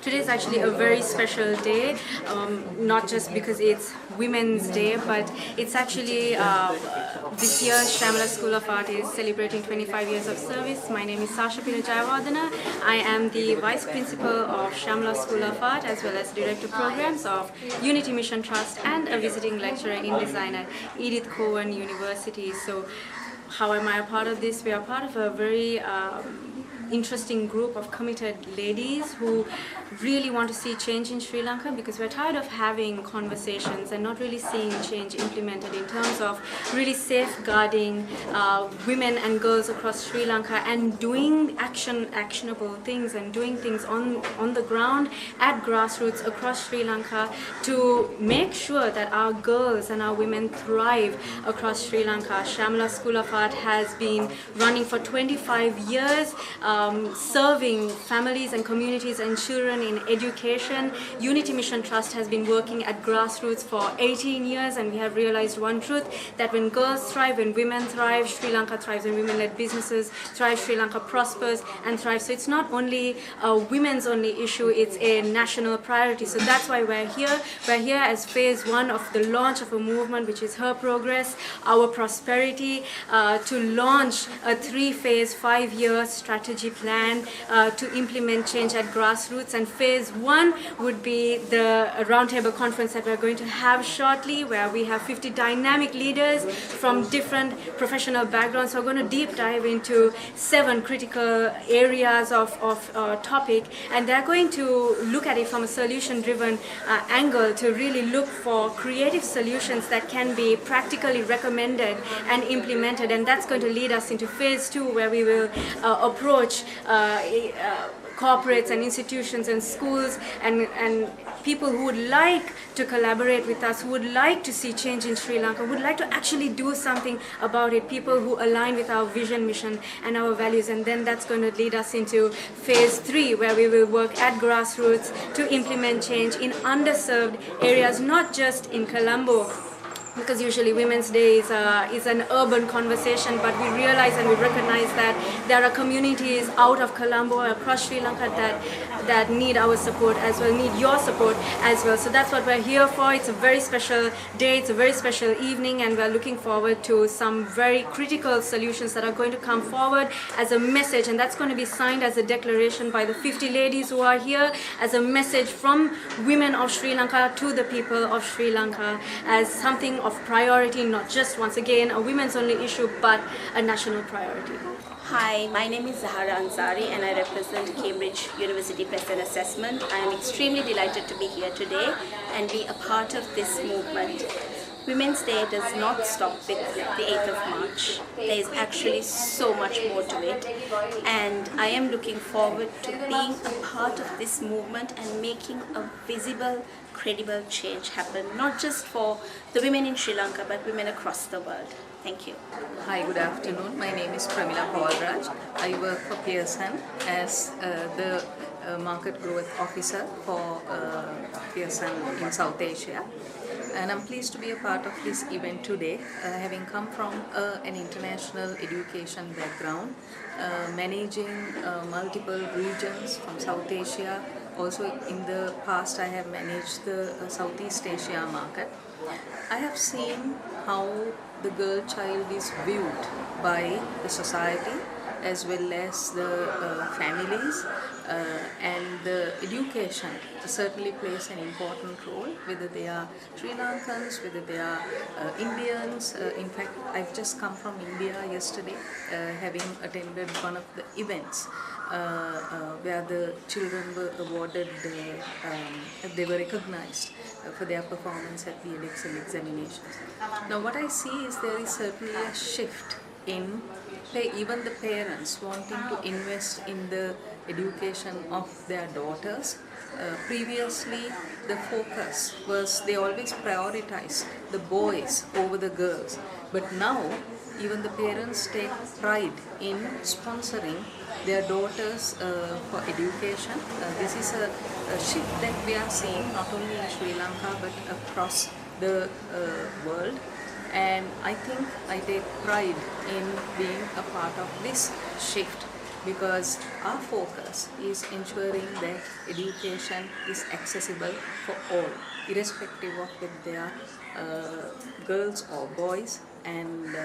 Today is actually a very special day, not just because it's Women's Day, but it's actually this year Shyamala School of Art is celebrating 25 years of service. My name is Sasha Jayawardena. I am the Vice Principal of Shyamala School of Art as well as Director Programs of Unity Mission Trust and a visiting lecturer in design at Edith Cowan University. So how am I a part of this? We are part of a very interesting group of committed ladies who really want to see change in Sri Lanka, because we're tired of having conversations and not really seeing change implemented in terms of really safeguarding women and girls across Sri Lanka and doing actionable things and doing things on the ground at grassroots across Sri Lanka to make sure that our girls and our women thrive across Sri Lanka. Shyamala School of Art has been running for 25 years, serving families and communities and children in education. Unity Mission Trust has been working at grassroots for 18 years, and we have realized one truth, that when girls thrive, when women thrive, Sri Lanka thrives. When women-led businesses thrive, Sri Lanka prospers and thrives. So it's not only a women's only issue, it's a national priority. So that's why we're here. We're here as phase one of the launch of a movement which is Her Progress, Our Prosperity, to launch a 3-phase, 5-year strategy plan to implement change at grassroots. And phase one would be the roundtable conference that we're going to have shortly, where we have 50 dynamic leaders from different professional backgrounds. So we're going to deep dive into 7 critical areas of topic, and they're going to look at it from a solution-driven angle to really look for creative solutions that can be practically recommended and implemented. And that's going to lead us into phase 2, where we will approach corporates and institutions and schools and people who would like to collaborate with us, who would like to see change in Sri Lanka, who would like to actually do something about it, people who align with our vision, mission and our values. And then that's going to lead us into phase 3, where we will work at grassroots to implement change in underserved areas, not just in Colombo, because usually Women's Day is an urban conversation, but we realize and we recognize that there are communities out of Colombo, across Sri Lanka, that need our support as well, need your support as well. So that's what we're here for. It's a very special day, it's a very special evening, and we're looking forward to some very critical solutions that are going to come forward as a message, and that's going to be signed as a declaration by the 50 ladies who are here, as a message from women of Sri Lanka to the people of Sri Lanka, as something of priority, not just, once again, a women's only issue, but a national priority. Hi, my name is Zahara Ansari and I represent Cambridge University Press and Assessment. I am extremely delighted to be here today and be a part of this movement. Women's Day does not stop with the 8th of March. There is actually so much more to it, and I am looking forward to being a part of this movement and making a visible, credible change happen, not just for the women in Sri Lanka, but women across the world. Thank you. Hi, good afternoon. My name is Pramila Paulraj. I work for Pearson as the Market Growth Officer for Pearson in South Asia. And I'm pleased to be a part of this event today, having come from an international education background, managing multiple regions from South Asia. Also in the past I have managed the Southeast Asia market. I have seen how the girl child is viewed by the society as well as the families, and the education certainly plays an important role, whether they are Sri Lankans, whether they are Indians. In fact, I've just come from India yesterday, having attended one of the events where the children were awarded, they were recognized for their performance at the EdExcel examinations. Now what I see is there is certainly a shift in even the parents wanting to invest in the education of their daughters. Previously the focus was they always prioritize the boys over the girls, but now even the parents take pride in sponsoring their daughters for education. This is a shift that we are seeing not only in Sri Lanka but across the world. And I think I take pride in being a part of this shift because our focus is ensuring that education is accessible for all, irrespective of whether they are girls or boys, and